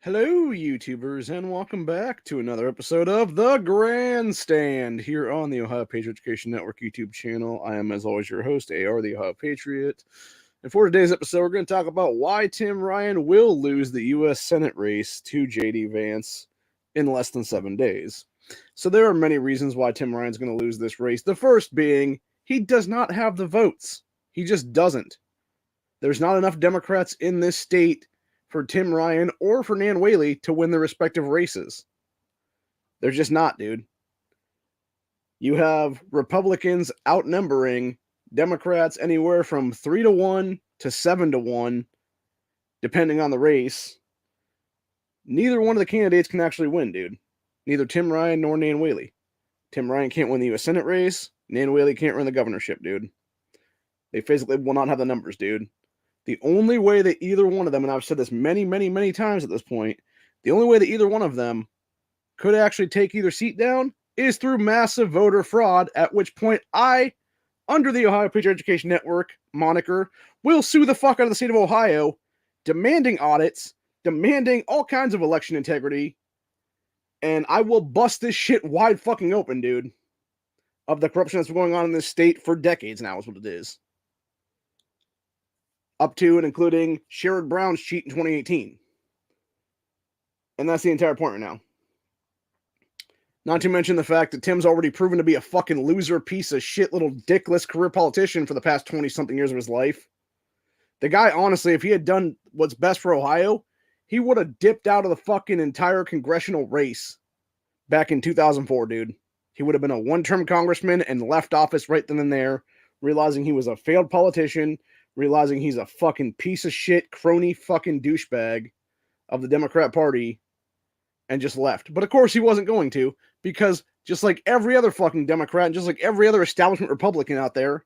Hello, YouTubers, and welcome back to another episode of The Grandstand here on the Ohio Patriot Education Network YouTube channel. I am, as always, your host, AR, the Ohio Patriot. And for today's episode, we're going to talk about why Tim Ryan will lose the U.S. Senate race to J.D. Vance in less than 7 days. So there are many reasons why Tim Ryan's going to lose this race. The first being he does not have the votes. He just doesn't. There's not enough Democrats in this state for Tim Ryan or for Nan Whaley to win their respective races. They're just not, dude. You have Republicans outnumbering Democrats anywhere from 3-1 to 7-1, depending on the race. Neither one of the candidates can actually win, dude. Neither Tim Ryan nor Nan Whaley. Tim Ryan can't win the U.S. Senate race. Nan Whaley can't run the governorship, dude. They physically will not have the numbers, dude. The only way that either one of them, and I've said this many, many, many times at this point, the only way that either one of them could actually take either seat down is through massive voter fraud, at which point I, under the Ohio Patriot Education Network moniker, will sue the fuck out of the state of Ohio, demanding audits, demanding all kinds of election integrity, and I will bust this shit wide fucking open, dude, of the corruption that's been going on in this state for decades now is what it is. Up to and including Sherrod Brown's cheat in 2018. And that's the entire point right now. Not to mention the fact that Tim's already proven to be a fucking loser, piece of shit, little dickless career politician for the past 20-something years of his life. The guy, honestly, if he had done what's best for Ohio, he would have dipped out of the fucking entire congressional race back in 2004, dude. He would have been a one-term congressman and left office right then and there, realizing he was a failed politician, realizing he's a fucking piece of shit, crony fucking douchebag of the Democrat Party, and just left. But of course he wasn't going to, because just like every other fucking Democrat, and just like every other establishment Republican out there,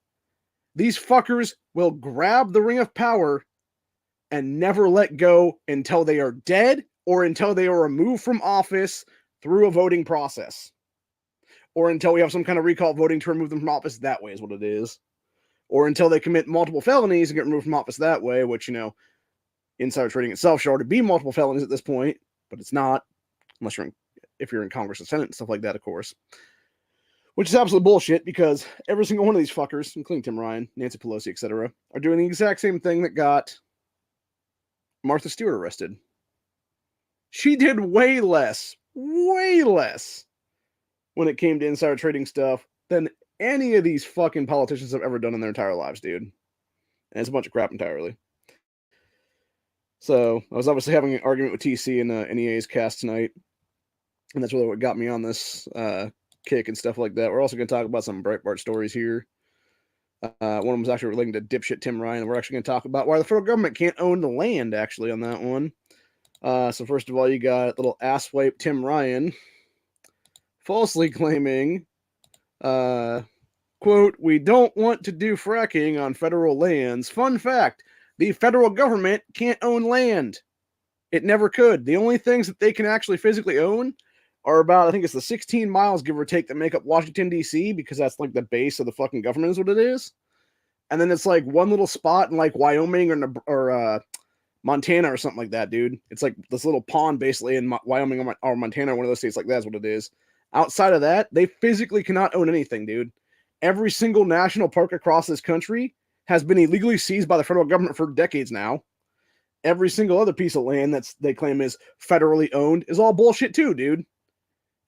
these fuckers will grab the ring of power and never let go until they are dead or until they are removed from office through a voting process. Or until we have some kind of recall voting to remove them from office that way is what it is. Or until they commit multiple felonies and get removed from office that way, which, you know, insider trading itself should already be multiple felonies at this point, but it's not, unless if you're in Congress and Senate and stuff like that, of course. Which is absolute bullshit, because every single one of these fuckers, including Tim Ryan, Nancy Pelosi, etc., are doing the exact same thing that got Martha Stewart arrested. She did way less when it came to insider trading stuff than any of these fucking politicians have ever done in their entire lives, dude. And it's a bunch of crap entirely. So I was obviously having an argument with TC in NEA's cast tonight, and that's really what got me on this kick and stuff like that. We're also going to talk about some Breitbart stories here. One of them was actually relating to dipshit Tim Ryan, and we're actually going to talk about why the federal government can't own the land, actually, on that one. So first of all, you got little asswipe Tim Ryan falsely claiming, quote, "We don't want to do fracking on federal lands. Fun fact, the federal government can't own land. It never could. The only things that they can actually physically own are about, I think it's the 16 miles, give or take, that make up Washington, D.C., because that's like the base of the fucking government is what it is. And then it's like one little spot in like Wyoming or Montana or something like that, dude. It's like this little pond basically in Wyoming or Montana, one of those states like that's what it is. Outside of that, they physically cannot own anything, dude. Every single national park across this country has been illegally seized by the federal government for decades now. Every single other piece of land that they claim is federally owned is all bullshit too, dude.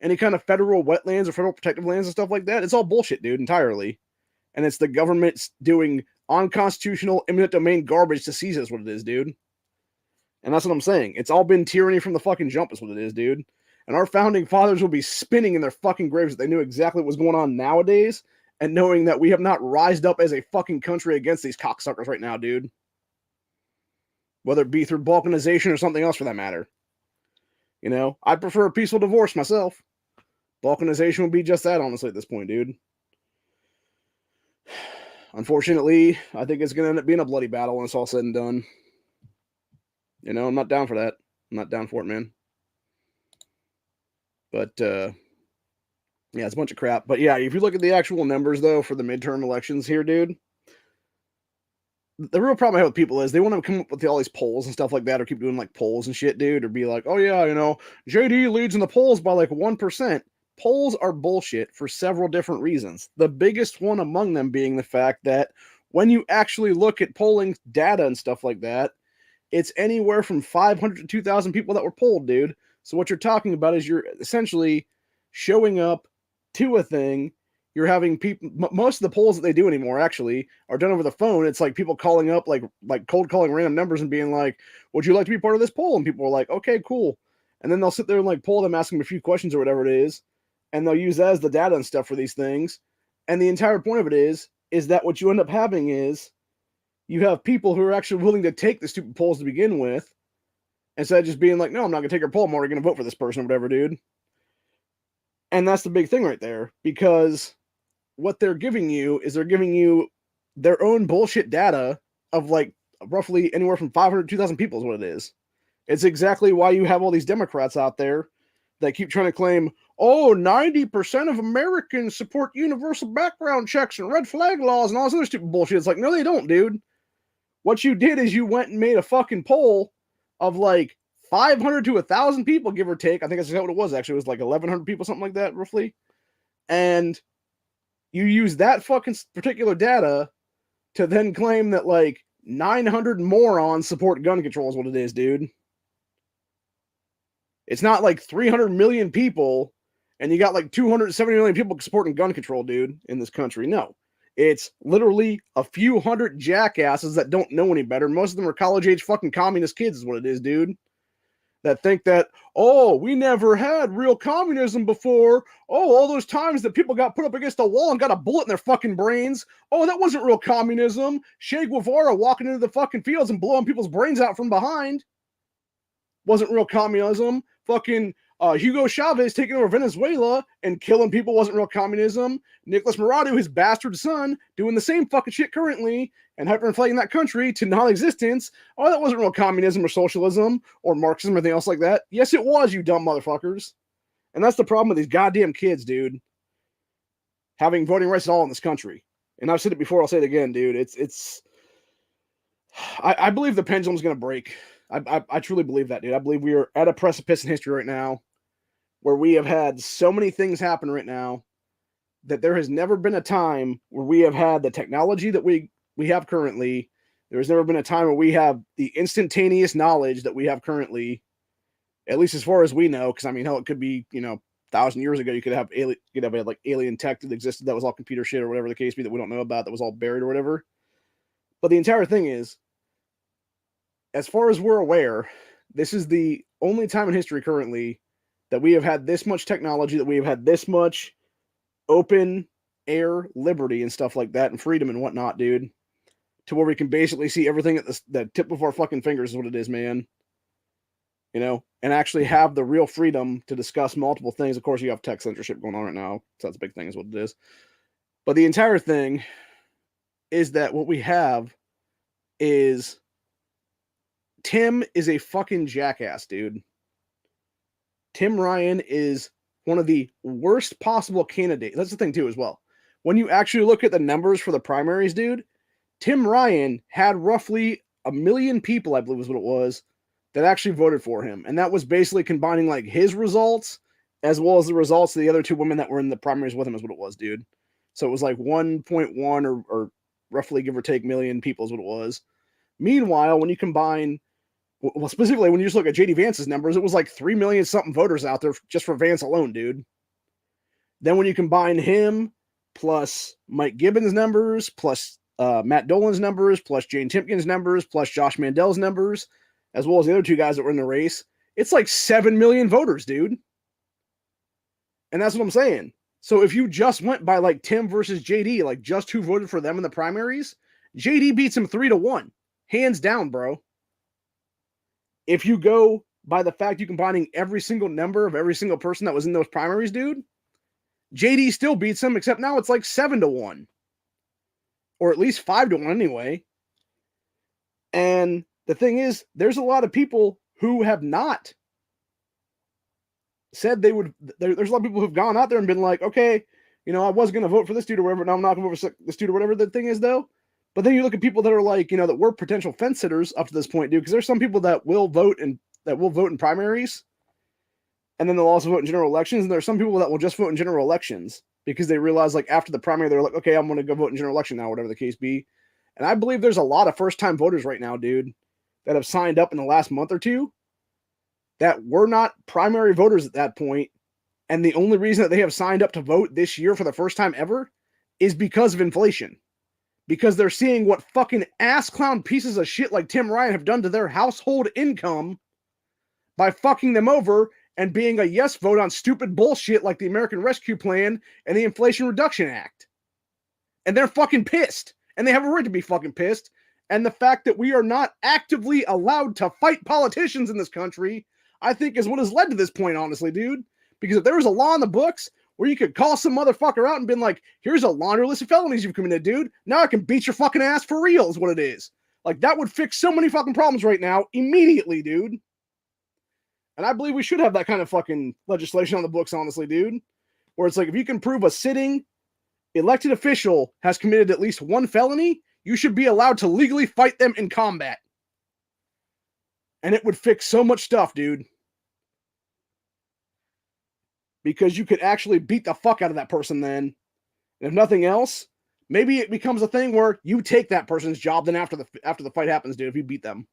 Any kind of federal wetlands or federal protective lands and stuff like that, it's all bullshit, dude, entirely. And it's the government doing unconstitutional eminent domain garbage to seize it is what it is, dude. And that's what I'm saying. It's all been tyranny from the fucking jump is what it is, dude. And our founding fathers will be spinning in their fucking graves if they knew exactly what was going on nowadays, and knowing that we have not rised up as a fucking country against these cocksuckers right now, dude. Whether it be through balkanization or something else for that matter. You know, I'd prefer a peaceful divorce myself. Balkanization would be just that, honestly, at this point, dude. Unfortunately, I think it's going to end up being a bloody battle when it's all said and done. You know, I'm not down for that. I'm not down for it, man. But, yeah, it's a bunch of crap. But, yeah, if you look at the actual numbers, though, for the midterm elections here, dude, the real problem I have with people is they want to come up with all these polls and stuff like that, or keep doing like polls and shit, dude, or be like, oh yeah, JD leads in the polls by like 1%. Polls are bullshit for several different reasons. The biggest one among them being the fact that when you actually look at polling data and stuff like that, it's anywhere from 500 to 2,000 people that were polled, dude. So what you're talking about is you're essentially showing up to a thing. You're having people. Most of the polls that they do anymore actually are done over the phone. It's like people calling up, like cold calling random numbers and being like, "Would you like to be part of this poll?" And people are like, "Okay, cool." And then they'll sit there and like poll them, ask them a few questions or whatever it is, and they'll use that as the data and stuff for these things. And the entire point of it is that what you end up having is you have people who are actually willing to take the stupid polls to begin with, instead of just being like, no, I'm not going to take your poll. I'm already going to vote for this person or whatever, dude. And that's the big thing right there, because what they're giving you is they're giving you their own bullshit data of like roughly anywhere from 500 to 2,000 people is what it is. It's exactly why you have all these Democrats out there that keep trying to claim, oh, 90% of Americans support universal background checks and red flag laws and all this other stupid bullshit. It's like, no, they don't, dude. What you did is you went and made a fucking poll of like 500 to 1,000 people, give or take. I think that's what it was, actually. It was like 1,100 people, something like that, roughly. And you use that fucking particular data to then claim that like 900 morons support gun control is what it is, dude. It's not like 300 million people and you got like 270 million people supporting gun control, dude, in this country. No. It's literally a few hundred jackasses that don't know any better. Most of them are college-age fucking communist kids is what it is, dude. That think that, oh, we never had real communism before. Oh, all those times that people got put up against a wall and got a bullet in their fucking brains. Oh, that wasn't real communism. Che Guevara walking into the fucking fields and blowing people's brains out from behind wasn't real communism. Fucking Hugo Chavez taking over Venezuela and killing people wasn't real communism. Nicolas Maduro, his bastard son, doing the same fucking shit currently and hyperinflating that country to non-existence. Oh, that wasn't real communism or socialism or Marxism or anything else like that. Yes, it was, you dumb motherfuckers. And that's the problem with these goddamn kids, dude. Having voting rights at all in this country. And I've said it before, I'll say it again, dude. I believe the pendulum's going to break. I truly believe that, dude. I believe we are at a precipice in history right now where we have had so many things happen right now that there has never been a time where we have had the technology that we have currently. There has never been a time where we have the instantaneous knowledge that we have currently, at least as far as we know. Because I mean, hell, it could be 1,000 years ago you could have like alien tech that existed that was all computer shit or whatever the case be that we don't know about, that was all buried or whatever. But the entire thing is, as far as we're aware, this is the only time in history currently that we have had this much technology, that we have had this much open air liberty and stuff like that and freedom and whatnot, dude, to where we can basically see everything at the tip of our fucking fingers is what it is, man. And actually have the real freedom to discuss multiple things. Of course, you have tech censorship going on right now, so that's a big thing is what it is. But the entire thing is that what we have is Tim is a fucking jackass, dude. Tim Ryan is one of the worst possible candidates. That's the thing, too, as well. When you actually look at the numbers for the primaries, dude, Tim Ryan had roughly 1 million people, I believe was what it was, that actually voted for him. And that was basically combining like his results as well as the results of the other two women that were in the primaries with him is what it was, dude. So it was like 1.1 or roughly give or take million people is what it was. Meanwhile, when you combine, well, specifically when you just look at JD Vance's numbers, it was like 3 million something voters out there just for Vance alone, dude. Then when you combine him plus Mike Gibbons' numbers, plus Matt Dolan's numbers, plus Jane Timken's numbers, plus Josh Mandel's numbers, as well as the other two guys that were in the race, it's like 7 million voters, dude. And that's what I'm saying. So if you just went by like Tim versus JD, like just who voted for them in the primaries, JD beats him 3-1. Hands down, bro. If you go by the fact you combining every single number of every single person that was in those primaries, dude, JD still beats him, except now it's like 7-1. Or at least 5-1 anyway. And the thing is, there's a lot of people who have not said they would. There's a lot of people who've gone out there and been like, okay, I was going to vote for this dude or whatever. Now I'm not going to vote for this dude or whatever the thing is, though. But then you look at people that are like, that were potential fence sitters up to this point, dude, because there's some people that will vote in primaries, and then they'll also vote in general elections. And there's some people that will just vote in general elections because they realize, like, after the primary, they're like, okay, I'm going to go vote in general election now, whatever the case be. And I believe there's a lot of first-time voters right now, dude, that have signed up in the last month or two that were not primary voters at that point. And the only reason that they have signed up to vote this year for the first time ever is because of inflation. Because they're seeing what fucking ass clown pieces of shit like Tim Ryan have done to their household income by fucking them over and being a yes vote on stupid bullshit like the American Rescue Plan and the Inflation Reduction Act. And they're fucking pissed. And they have a right to be fucking pissed. And the fact that we are not actively allowed to fight politicians in this country, I think, is what has led to this point, honestly, dude. Because if there was a law in the books where you could call some motherfucker out and been like, here's a laundry list of felonies you've committed, dude. Now I can beat your fucking ass for real is what it is. Like, that would fix so many fucking problems right now immediately, dude. And I believe we should have that kind of fucking legislation on the books, honestly, dude. Where it's like, if you can prove a sitting elected official has committed at least one felony, you should be allowed to legally fight them in combat. And it would fix so much stuff, dude. Because you could actually beat the fuck out of that person then. And if nothing else, maybe it becomes a thing where you take that person's job then after the fight happens, dude, if you beat them.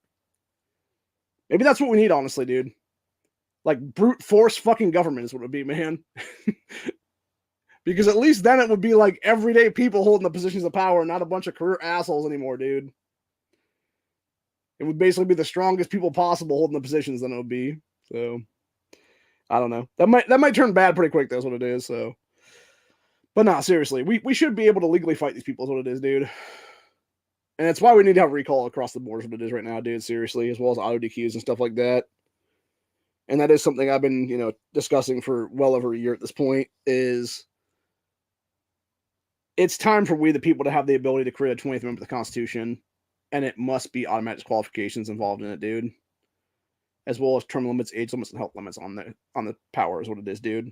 Maybe that's what we need, honestly, dude. Like, brute force fucking government is what it would be, man. Because at least then it would be like everyday people holding the positions of power, not a bunch of career assholes anymore, dude. It would basically be the strongest people possible holding the positions than it would be. So, I don't know. That might turn bad pretty quick, that's what it is, so. But nah, seriously, we should be able to legally fight these people is what it is, dude. And that's why we need to have recall across the board is what it is right now, dude, seriously, as well as auto DQs and stuff like that. And that is something I've been, discussing for well over a year at this point, is it's time for we the people to have the ability to create a 20th Amendment of the Constitution, and it must be automatic disqualifications involved in it, dude. As well as term limits, age limits, and health limits on the power is what it is, dude.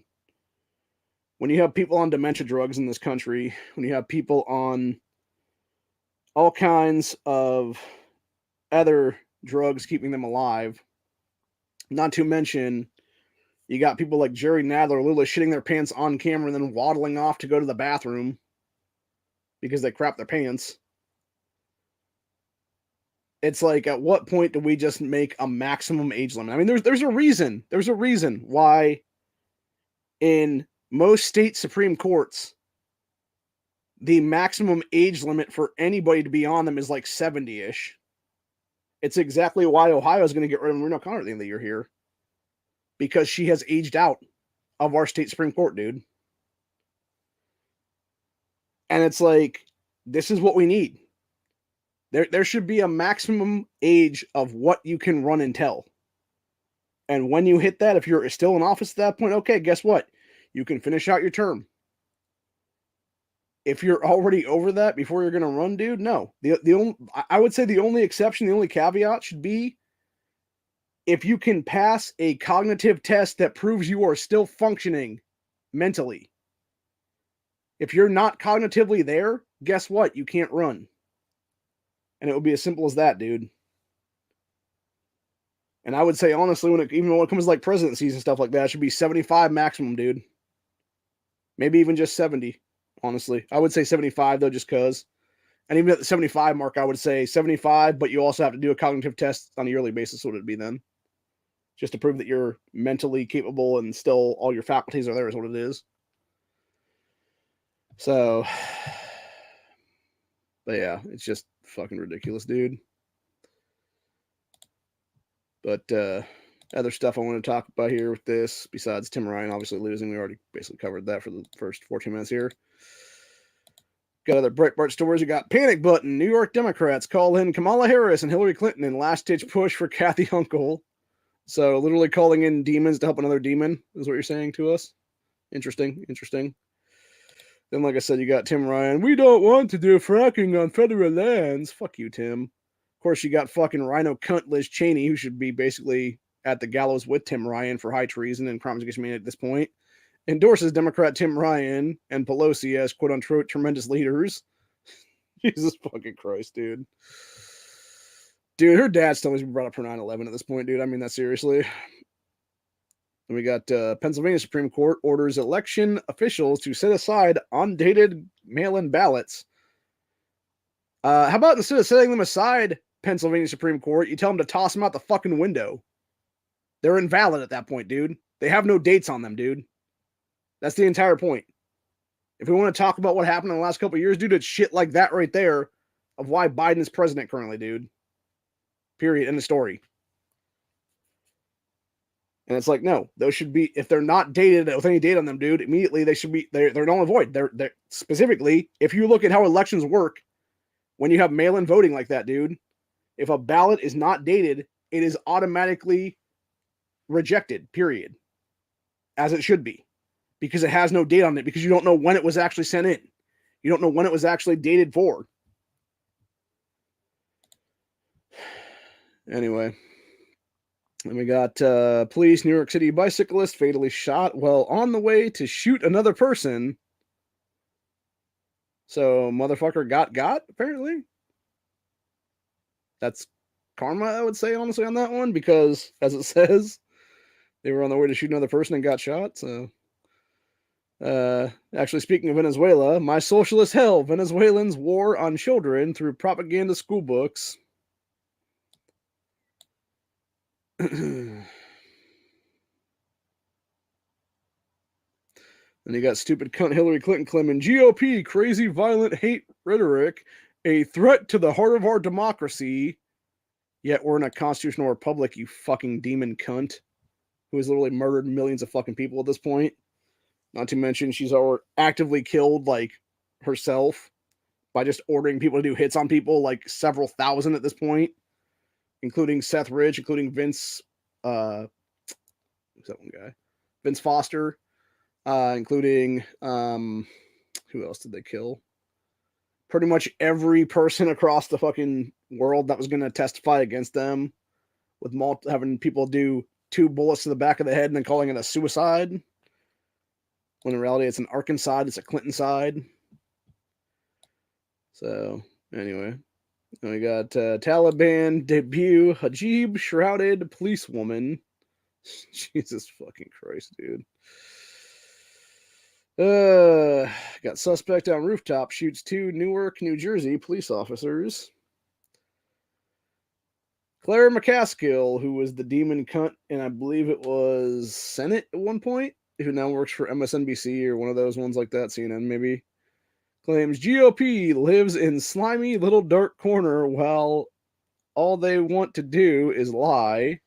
When you have people on dementia drugs in this country, when you have people on all kinds of other drugs keeping them alive, not to mention you got people like Jerry Nadler literally shitting their pants on camera and then waddling off to go to the bathroom because they crap their pants. It's like, at what point do we just make a maximum age limit? I mean, there's a reason. There's a reason why in most state Supreme Courts, the maximum age limit for anybody to be on them is like 70-ish. It's exactly why Ohio is going to get rid of Marina O'Connor at the end of the year here. Because she has aged out of our state Supreme Court, dude. And it's like, this is what we need. There should be a maximum age of what you can run and tell. And when you hit that, if you're still in office at that point, okay, guess what? You can finish out your term. If you're already over that before you're going to run, dude, no. I would say the only exception, the only caveat should be if you can pass a cognitive test that proves you are still functioning mentally. If you're not cognitively there, guess what? You can't run. And it would be as simple as that, dude. And I would say, honestly, even when it comes to like presidencies and stuff like that, it should be 75 maximum, dude. Maybe even just 70, honestly. I would say 75, though, just because. And even at the 75 mark, I would say 75, but you also have to do a cognitive test on a yearly basis, what it'd be then. Just to prove that you're mentally capable and still all your faculties are there is what it is. So, but yeah, it's just fucking ridiculous, dude. But other stuff I want to talk about here with this, besides Tim Ryan obviously losing, we already basically covered that for the first 14 minutes here. Got other Breitbart stories. We got panic button. New York Democrats call in Kamala Harris and Hillary Clinton in last-ditch push for Kathy Hochul. So literally calling in demons to help another demon is what you're saying to us. Interesting. Then, like I said, you got Tim Ryan. We don't want to do fracking on federal lands. Fuck you, Tim. Of course, you got fucking rhino cunt Liz Cheney, who should be basically at the gallows with Tim Ryan for high treason and crimes against humanity at this point. Endorses Democrat Tim Ryan and Pelosi as quote-unquote tremendous leaders. Jesus fucking Christ, dude. Dude, her dad still needs to be brought up for 9/11 at this point, dude. I mean that seriously. And we got Pennsylvania Supreme Court orders election officials to set aside undated mail-in ballots. How about instead of setting them aside, Pennsylvania Supreme Court, you tell them to toss them out the fucking window? They're invalid at that point, dude. They have no dates on them, dude. That's the entire point. If we want to talk about what happened in the last couple of years, dude, it's shit like that right there of why Biden is president currently, dude. Period. End of story. And it's like, no, those should be, if they're not dated with any date on them, dude, immediately they should be, they're null and void. They're specifically, if you look at how elections work, when you have mail-in voting like that, dude, if a ballot is not dated, it is automatically rejected, period. As it should be. Because it has no date on it, because you don't know when it was actually sent in. You don't know when it was actually dated for. Anyway. And we got police, New York City bicyclist fatally shot while on the way to shoot another person. So, motherfucker got, apparently. That's karma, I would say, honestly, on that one, because, as it says, they were on the way to shoot another person and got shot, so... actually, speaking of Venezuela, my socialist hell, Venezuelans' war on children through propaganda school books. Then you got stupid cunt Hillary Clinton claiming GOP, crazy, violent hate rhetoric, a threat to the heart of our democracy. Yet we're in a constitutional republic, you fucking demon cunt, who has literally murdered millions of fucking people at this point. Not to mention she's actively killed, like, herself by just ordering people to do hits on people, like several thousand at this point, including Seth Rich, including Vince, who's that one guy? Vince Foster, including, who else did they kill? Pretty much every person across the fucking world that was going to testify against them, with having people do 2 bullets to the back of the head and then calling it a suicide. When in reality, it's an Arkansas, it's a Clinton side. So, anyway. We got Taliban debut, Hijab shrouded policewoman. Jesus fucking Christ, dude. Got suspect on rooftop, shoots 2 Newark, New Jersey police officers. Claire McCaskill, who was the demon cunt, and I believe it was Senate at one point, who now works for MSNBC or one of those ones like that, CNN maybe, claims GOP lives in slimy little dark corner while all they want to do is lie,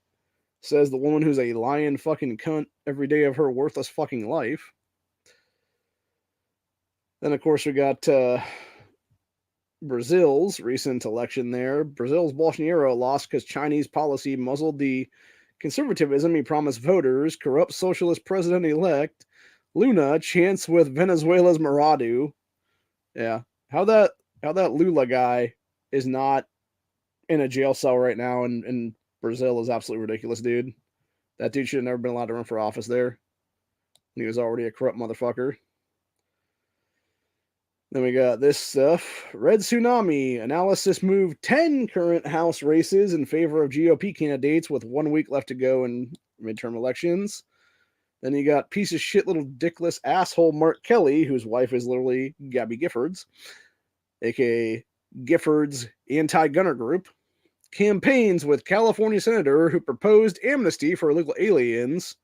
says the woman who's a lying fucking cunt every day of her worthless fucking life. Then, of course, we got Brazil's recent election there. Brazil's Bolsonaro lost because Chinese policy muzzled the conservatism he promised voters. Corrupt socialist president-elect Luna chants with Venezuela's Maradu. Yeah, how that Lula guy is not in a jail cell right now in Brazil is absolutely ridiculous, dude. That dude should have never been allowed to run for office there. He was already a corrupt motherfucker. Then we got this stuff. Red Tsunami analysis moved 10 current House races in favor of GOP candidates with 1 week left to go in midterm elections. Then you got piece of shit little dickless asshole Mark Kelly, whose wife is literally Gabby Giffords, aka Giffords anti-gunner group, campaigns with California senator who proposed amnesty for illegal aliens.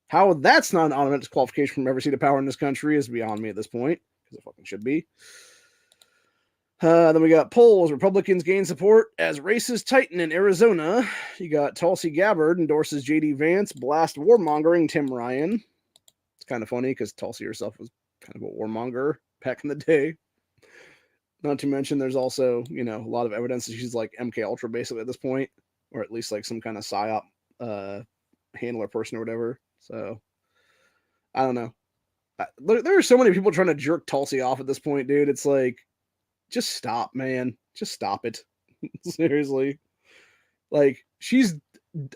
How that's not an automatic disqualification from every seat of power in this country is beyond me at this point. Because it fucking should be. Then we got polls. Republicans gain support as races tighten in Arizona. You got Tulsi Gabbard endorses J.D. Vance, blast warmongering Tim Ryan. It's kind of funny because Tulsi herself was kind of a warmonger back in the day. Not to mention there's also, a lot of evidence that she's like MK Ultra basically at this point, or at least like some kind of PSYOP handler person or whatever. So, I don't know. There are so many people trying to jerk Tulsi off at this point, dude. It's like, just stop, man. Just stop it. Seriously. Like, she's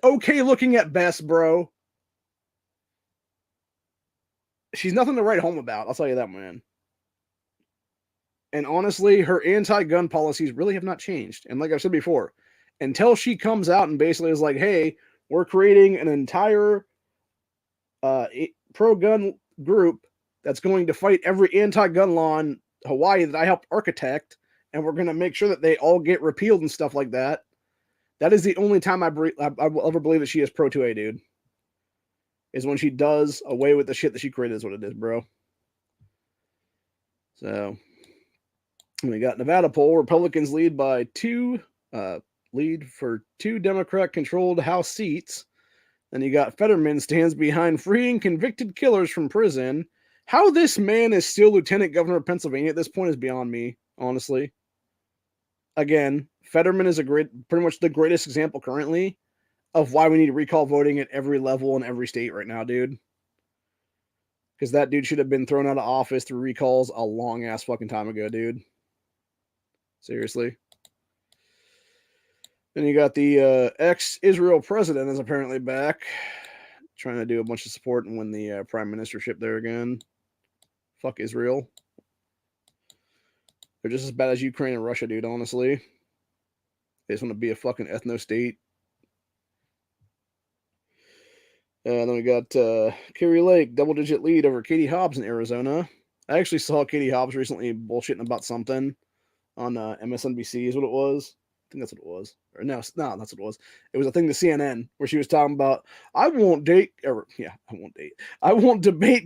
okay looking at best, bro. She's nothing to write home about. I'll tell you that, man. And honestly, her anti-gun policies really have not changed. And like I've said before, until she comes out and basically is like, hey, we're creating an entire pro-gun group that's going to fight every anti-gun law in Hawaii that I helped architect, and we're going to make sure that they all get repealed and stuff like that. That is the only time I will ever believe that she is pro 2A, dude. Is when she does away with the shit that she created, is what it is, bro. So we got Nevada poll. Republicans lead for two Democrat-controlled House seats. Then you got Fetterman stands behind freeing convicted killers from prison. How this man is still lieutenant governor of Pennsylvania at this point is beyond me, honestly. Again, Fetterman is pretty much the greatest example currently of why we need recall voting at every level in every state right now, dude. Because that dude should have been thrown out of office through recalls a long ass fucking time ago, dude. Seriously. Then you got the ex-Israel president is apparently back, trying to do a bunch of support and win the prime ministership there again. Fuck Israel. They're just as bad as Ukraine and Russia, dude, honestly. They just want to be a fucking ethno-state. Then we got Kerry Lake, double-digit lead over Katie Hobbs in Arizona. I actually saw Katie Hobbs recently bullshitting about something on MSNBC is what it was. I think that's what it was. Or no, that's what it was. It was a thing to CNN where she was talking about, I won't debate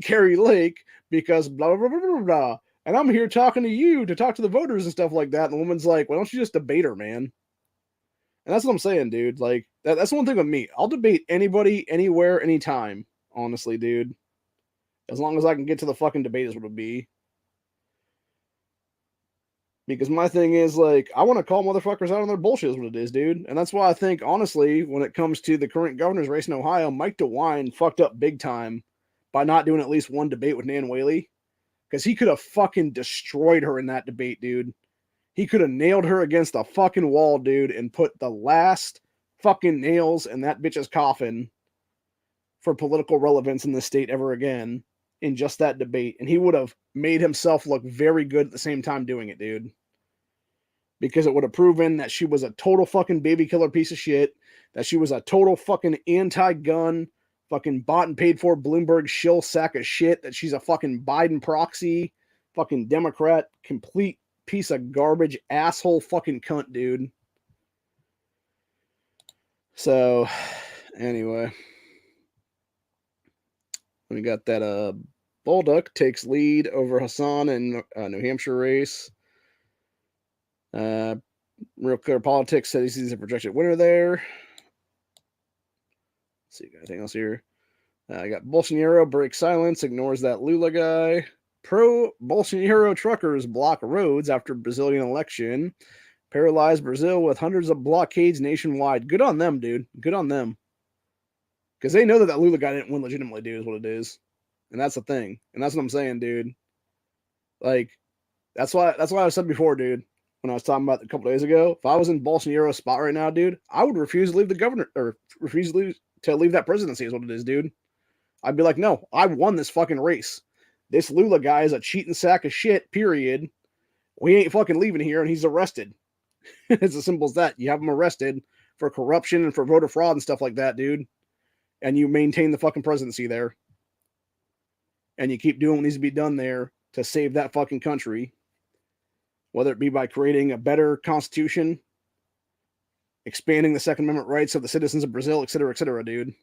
Kerry Lake because blah, blah, blah, blah, blah. And I'm here talking to you to talk to the voters and stuff like that. And the woman's like, why don't you just debate her, man? And that's what I'm saying, dude. Like, that's one thing with me. I'll debate anybody, anywhere, anytime. Honestly, dude. As long as I can get to the fucking debate is what it'll be. Because my thing is, like, I want to call motherfuckers out on their bullshit is what it is, dude. And that's why I think, honestly, when it comes to the current governor's race in Ohio, Mike DeWine fucked up big time by not doing at least one debate with Nan Whaley. Because he could have fucking destroyed her in that debate, dude. He could have nailed her against the fucking wall, dude, and put the last fucking nails in that bitch's coffin for political relevance in this state ever again in just that debate. And he would have made himself look very good at the same time doing it, dude. Because it would have proven that she was a total fucking baby killer piece of shit, that she was a total fucking anti-gun, fucking bought and paid for Bloomberg shill sack of shit, that she's a fucking Biden proxy, fucking Democrat, complete piece of garbage, asshole fucking cunt, dude. So, anyway. We got that Bolduc takes lead over Hassan in New Hampshire race. Real Clear Politics says he's a projected winner there. Let's see, got anything else here? I got Bolsonaro breaks silence, ignores that Lula guy. Pro-Bolsonaro truckers block roads after Brazilian election. Paralyzed Brazil with hundreds of blockades nationwide. Good on them, dude. Good on them. Because they know that Lula guy didn't win legitimately, dude, is what it is. And that's the thing. And that's what I'm saying, dude. Like, that's why I said before, dude, when I was talking about it a couple days ago, if I was in Bolsonaro's spot right now, dude, I would refuse to leave the governor, or refuse to leave that presidency is what it is, dude. I'd be like, no, I won this fucking race. This Lula guy is a cheating sack of shit, period. We ain't fucking leaving here, and he's arrested. It's as simple as that. You have him arrested for corruption and for voter fraud and stuff like that, dude. And you maintain the fucking presidency there. And you keep doing what needs to be done there to save that fucking country. Whether it be by creating a better constitution, expanding the Second Amendment rights of the citizens of Brazil, et cetera, dude.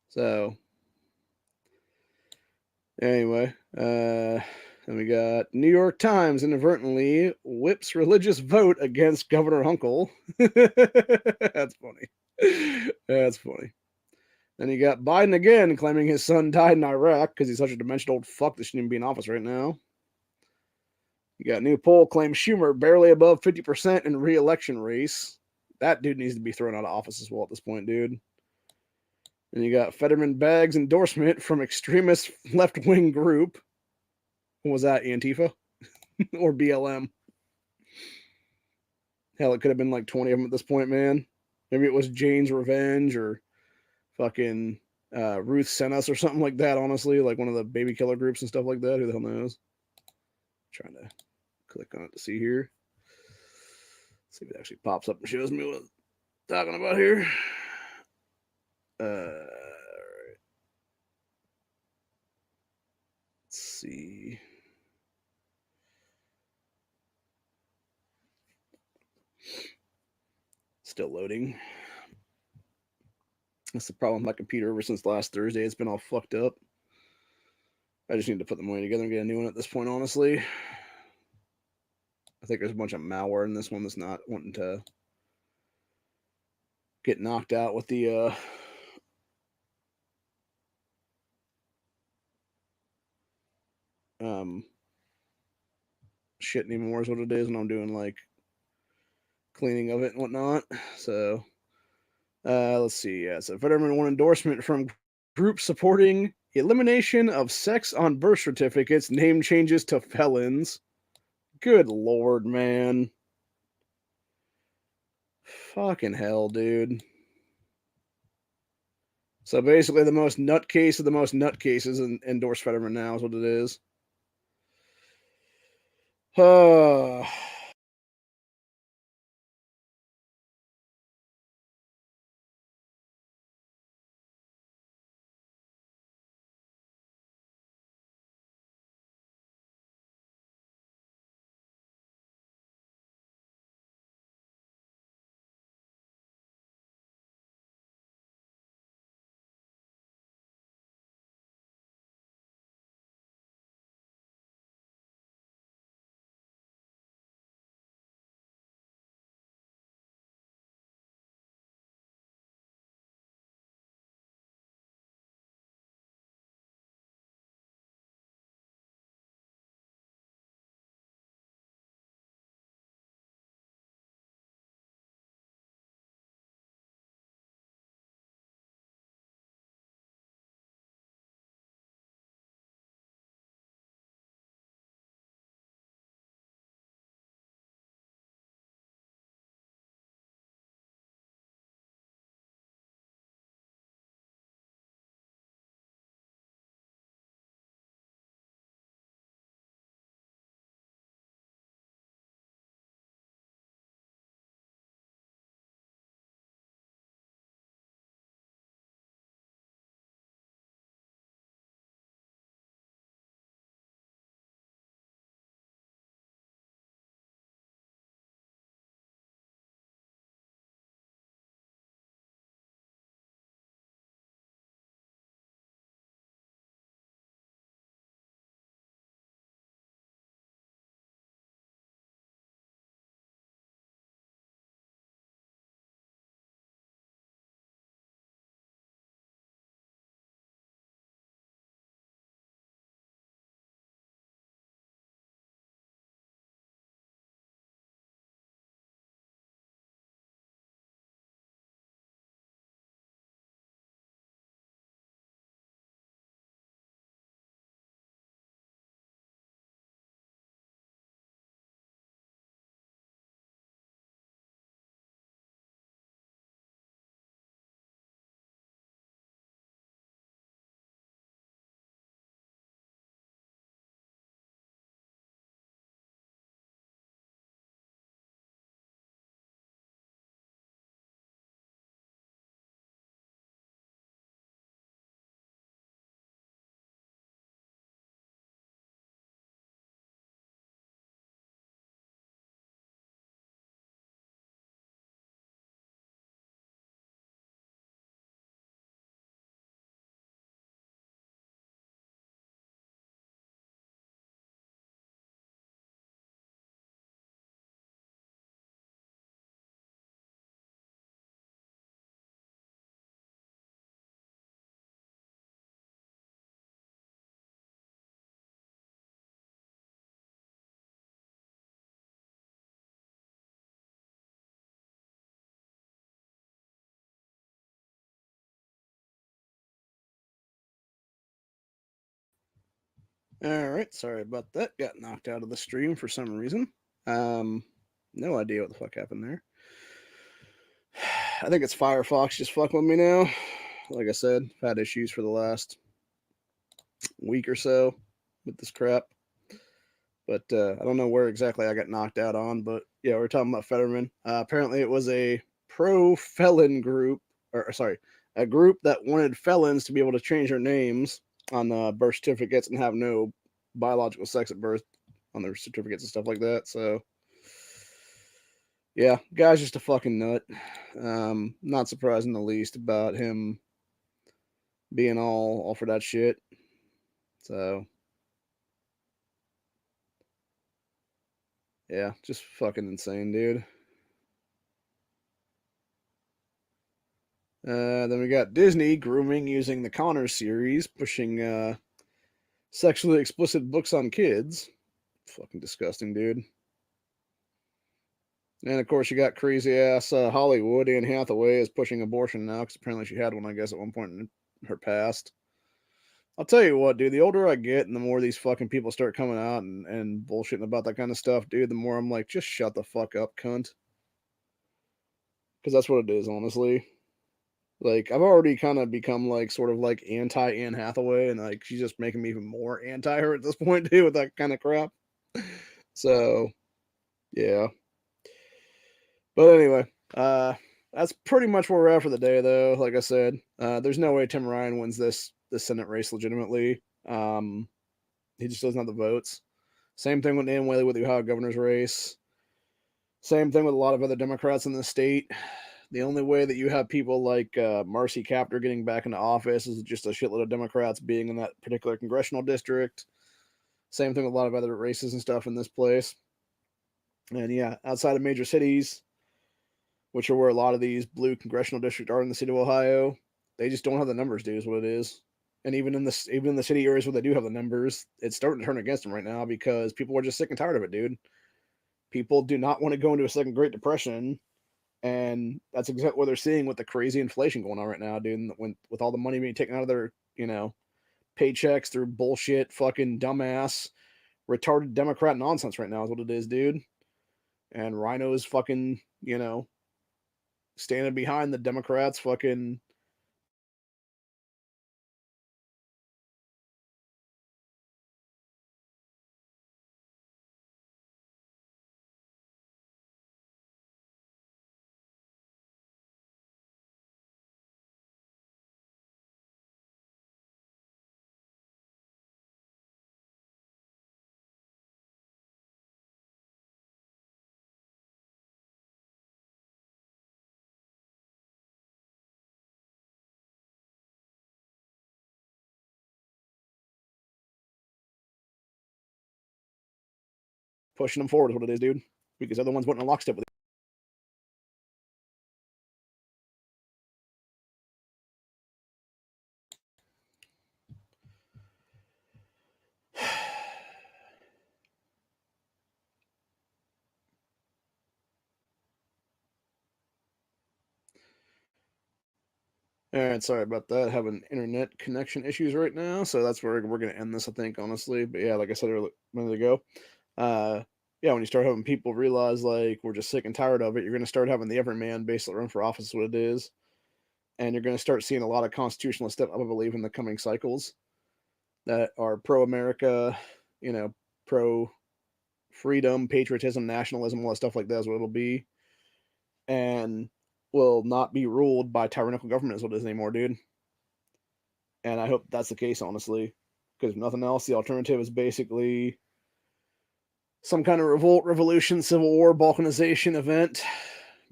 So, anyway, then we got New York Times inadvertently whips religious vote against Governor Hunkle. That's funny. That's funny. Then you got Biden again claiming his son died in Iraq because he's such a dementia old fuck that shouldn't even be in office right now. You got a new poll claims Schumer barely above 50% in re-election race. That dude needs to be thrown out of office as well at this point, dude. And you got Fetterman bags endorsement from extremist left-wing group. What was that, Antifa? Or BLM? Hell, it could have been like 20 of them at this point, man. Maybe it was Jane's Revenge or fucking Ruth Sent Us or something like that, honestly. Like one of the baby killer groups and stuff like that. Who the hell knows? Trying to click on it to see here. See if it actually pops up and shows me what I'm talking about here. All right. Let's see. Still loading. That's the problem with my computer ever since last Thursday. It's been all fucked up. I just need to put the money together and get a new one at this point, honestly. I think there's a bunch of malware in this one that's not wanting to get knocked out with the shit anymore is what it is, and I'm doing like cleaning of it and whatnot. So let's see. Yeah, so Fetterman won endorsement from group supporting elimination of sex on birth certificates, name changes to felons. Good lord, man. Fucking hell, dude. So basically, the most nutcase of the most nutcases endorse Fetterman now is what it is. All right, sorry about that. Got knocked out of the stream for some reason. No idea what the fuck happened there. I think it's Firefox just fucking with me now. Like I said, I've had issues for the last week or so with this crap. But I don't know where exactly I got knocked out on. But yeah, we're talking about Fetterman. Apparently, it was a pro-felon group, or sorry, a group that wanted felons to be able to change their names on birth certificates and have no biological sex at birth on their certificates and stuff like that. So yeah, guy's just a fucking nut. Not surprised in the least about him being all for that shit. So yeah, just fucking insane, dude. Then we got Disney grooming using the Connors series, pushing sexually explicit books on kids. Fucking disgusting, dude. And of course, you got crazy ass Hollywood. Anne Hathaway is pushing abortion now because apparently she had one, I guess, at one point in her past. I'll tell you what, dude, the older I get and the more these fucking people start coming out and bullshitting about that kind of stuff, dude, the more I'm like, just shut the fuck up, cunt. Because that's what it is, honestly. Like, I've already kind of become like sort of like anti Anne Hathaway, and like she's just making me even more anti her at this point, too, with that kind of crap. So, yeah. But anyway, that's pretty much where we're at for the day, though. Like I said, there's no way Tim Ryan wins this Senate race legitimately. He just doesn't have the votes. Same thing with Dan Whaley with the Ohio governor's race. Same thing with a lot of other Democrats in the state. The only way that you have people like Marcy Kaptur getting back into office is just a shitload of Democrats being in that particular congressional district. Same thing with a lot of other races and stuff in this place. And yeah, outside of major cities, which are where a lot of these blue congressional districts are in the state of Ohio, they just don't have the numbers, dude, is what it is. And even in the city areas where they do have the numbers, it's starting to turn against them right now because people are just sick and tired of it, dude. People do not want to go into a second Great Depression, and that's exactly what they're seeing with the crazy inflation going on right now, dude. When with all the money being taken out of their, paychecks through bullshit, fucking dumbass, retarded Democrat nonsense right now is what it is, dude. And Rhino's fucking, standing behind the Democrats, fucking pushing them forward is what it is, dude. Because they're the ones wanting a lockstep with it. All right, sorry about that. Having internet connection issues right now, so that's where we're gonna end this, I think, honestly. But yeah, like I said a minute ago, uh, yeah, when you start having people realize like we're just sick and tired of it, you're gonna start having the everyman basically run for office, what it is, and you're gonna start seeing a lot of constitutionalists step up, I believe, in the coming cycles that are pro America, pro freedom, patriotism, nationalism, all that stuff like that is what it'll be, and will not be ruled by tyrannical government is what it is anymore, dude. And I hope that's the case, honestly, because if nothing else, the alternative is basically some kind of revolt, revolution, civil war, balkanization event,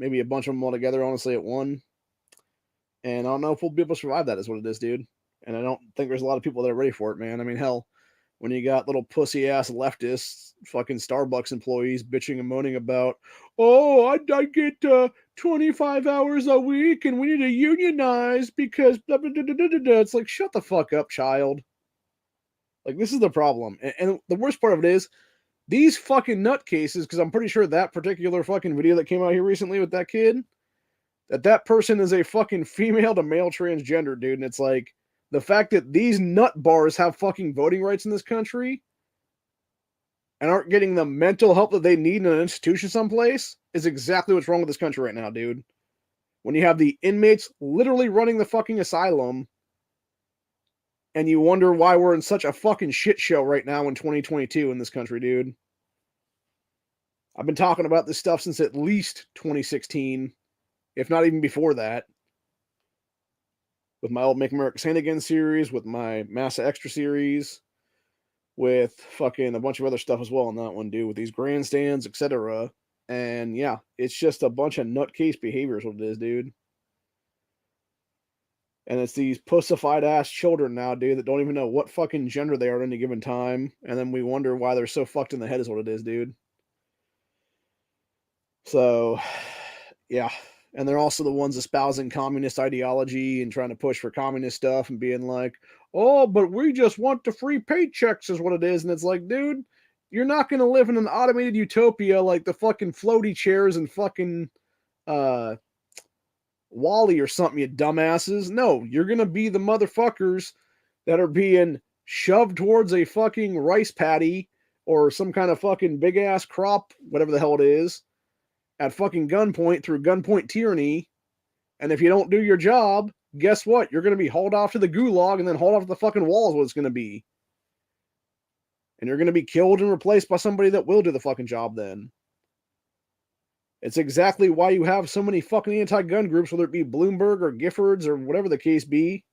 maybe a bunch of them all together, honestly, at one. And I don't know if we'll be able to survive that, is what it is, dude. And I don't think there's a lot of people that are ready for it, man. I mean, hell, when you got little pussy ass leftists, fucking Starbucks employees bitching and moaning about, oh, I get 25 hours a week and we need to unionize because blah, blah, blah, blah, blah, blah. It's like, shut the fuck up, child. Like, this is the problem. And the worst part of it is, these fucking nutcases, because I'm pretty sure that particular fucking video that came out here recently with that kid, that person is a fucking female to male transgender, dude. And it's like, the fact that these nut bars have fucking voting rights in this country and aren't getting the mental help that they need in an institution someplace is exactly what's wrong with this country right now, dude. When you have the inmates literally running the fucking asylum and you wonder why we're in such a fucking shit show right now in 2022 in this country, dude. I've been talking about this stuff since at least 2016, if not even before that. With my old Make America Saint Again series, with my Massa Extra series, with fucking a bunch of other stuff as well on that one, dude, with these grandstands, etc. And yeah, it's just a bunch of nutcase behavior is what it is, dude. And it's these pussified ass children now, dude, that don't even know what fucking gender they are at any given time. And then we wonder why they're so fucked in the head is what it is, dude. So, yeah. And they're also the ones espousing communist ideology and trying to push for communist stuff and being like, oh, but we just want the free paychecks is what it is. And it's like, dude, you're not going to live in an automated utopia like the fucking floaty chairs and fucking Wally or something, you dumbasses. No, you're going to be the motherfuckers that are being shoved towards a fucking rice paddy or some kind of fucking big ass crop, whatever the hell it is, at fucking gunpoint through gunpoint tyranny. And if you don't do your job, guess what? You're going to be hauled off to the gulag and then hauled off to the fucking wall is what it's going to be. And you're going to be killed and replaced by somebody that will do the fucking job then. It's exactly why you have so many fucking anti-gun groups, whether it be Bloomberg or Giffords or whatever the case be,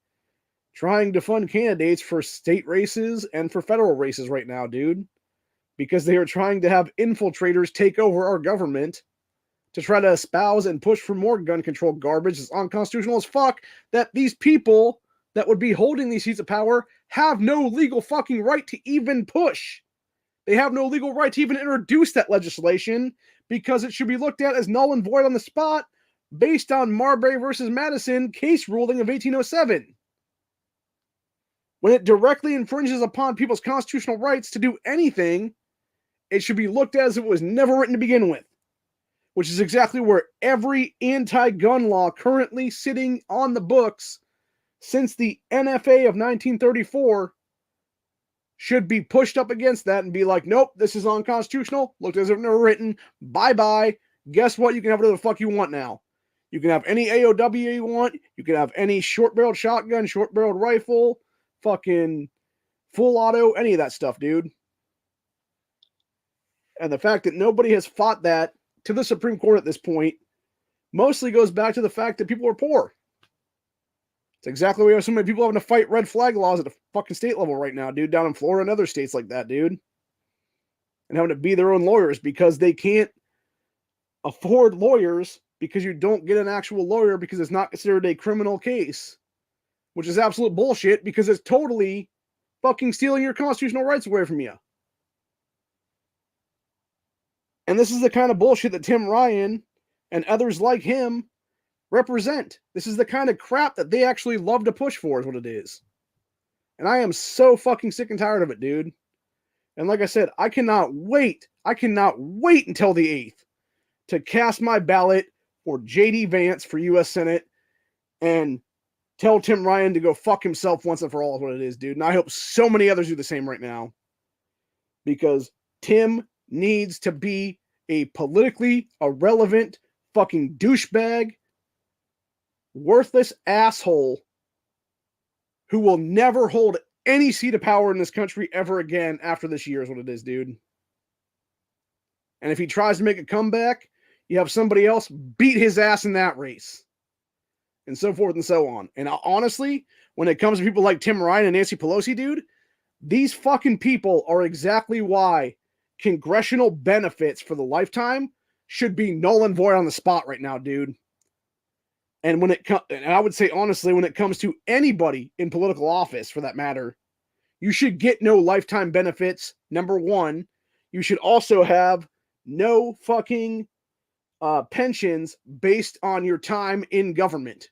trying to fund candidates for state races and for federal races right now, dude. Because they are trying to have infiltrators take over our government to try to espouse and push for more gun control garbage. It's unconstitutional as fuck that these people that would be holding these seats of power have no legal fucking right to even push. They have no legal right to even introduce that legislation because it should be looked at as null and void on the spot based on Marbury versus Madison case ruling of 1807. When it directly infringes upon people's constitutional rights to do anything, it should be looked at as it was never written to begin with, which is exactly where every anti-gun law currently sitting on the books since the NFA of 1934 should be pushed up against that and be like, nope, this is unconstitutional. Looked as if never written. Bye-bye. Guess what? You can have whatever the fuck you want now. You can have any AOW you want. You can have any short-barreled shotgun, short-barreled rifle, fucking full auto, any of that stuff, dude. And the fact that nobody has fought that to the Supreme Court at this point mostly goes back to the fact that people are poor. It's exactly why you have so many people having to fight red flag laws at the fucking state level right now, dude, down in Florida and other states like that, dude. And having to be their own lawyers because they can't afford lawyers because you don't get an actual lawyer because it's not considered a criminal case, which is absolute bullshit because it's totally fucking stealing your constitutional rights away from you. And this is the kind of bullshit that Tim Ryan and others like him represent. This is the kind of crap that they actually love to push for is what it is. And I am so fucking sick and tired of it, dude. And like I said, I cannot wait until the 8th to cast my ballot for J.D. Vance for U.S. Senate and tell Tim Ryan to go fuck himself once and for all is what it is, dude. And I hope so many others do the same right now. Because Tim needs to be a politically irrelevant fucking douchebag, worthless asshole who will never hold any seat of power in this country ever again after this year is what it is, dude. And if he tries to make a comeback, you have somebody else beat his ass in that race. And so forth and so on. And honestly, when it comes to people like Tim Ryan and Nancy Pelosi, dude, these fucking people are exactly why congressional benefits for the lifetime should be null and void on the spot right now, dude. And when it comes, and I would say honestly, when it comes to anybody in political office for that matter, you should get no lifetime benefits. Number one, you should also have no fucking pensions based on your time in government.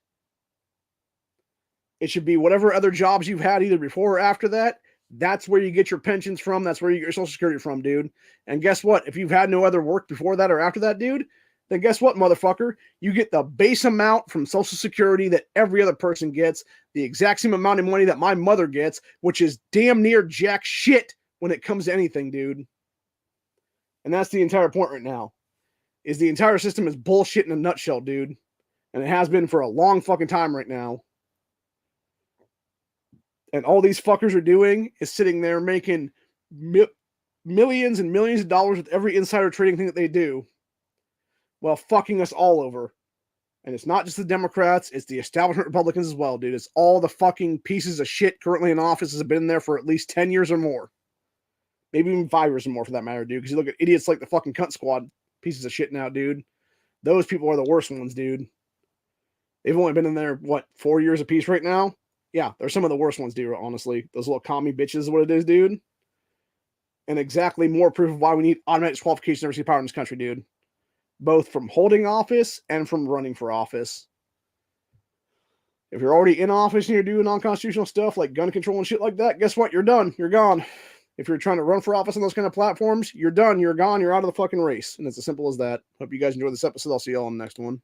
It should be whatever other jobs you've had either before or after that. That's where you get your pensions from. That's where you get your Social Security from, dude. And guess what? If you've had no other work before that or after that, dude, then guess what, motherfucker? You get the base amount from Social Security that every other person gets, the exact same amount of money that my mother gets, which is damn near jack shit when it comes to anything, dude. And that's the entire point right now, is the entire system is bullshit in a nutshell, dude. And it has been for a long fucking time right now. And all these fuckers are doing is sitting there making millions and millions of dollars with every insider trading thing that they do while fucking us all over. And it's not just the Democrats, it's the establishment Republicans as well, dude. It's all the fucking pieces of shit currently in office that have been there for at least 10 years or more. Maybe even 5 years or more for that matter, dude. Because you look at idiots like the fucking cunt squad pieces of shit now, dude. Those people are the worst ones, dude. They've only been in there, 4 years apiece right now? Yeah, they're some of the worst ones, dude, honestly. Those little commie bitches is what it is, dude. And exactly more proof of why we need automatic disqualification of every power in this country, dude. Both from holding office and from running for office. If you're already in office and you're doing unconstitutional stuff like gun control and shit like that, guess what? You're done. You're gone. If you're trying to run for office on those kind of platforms, you're done. You're gone. You're out of the fucking race. And it's as simple as that. Hope you guys enjoyed this episode. I'll see y'all on the next one.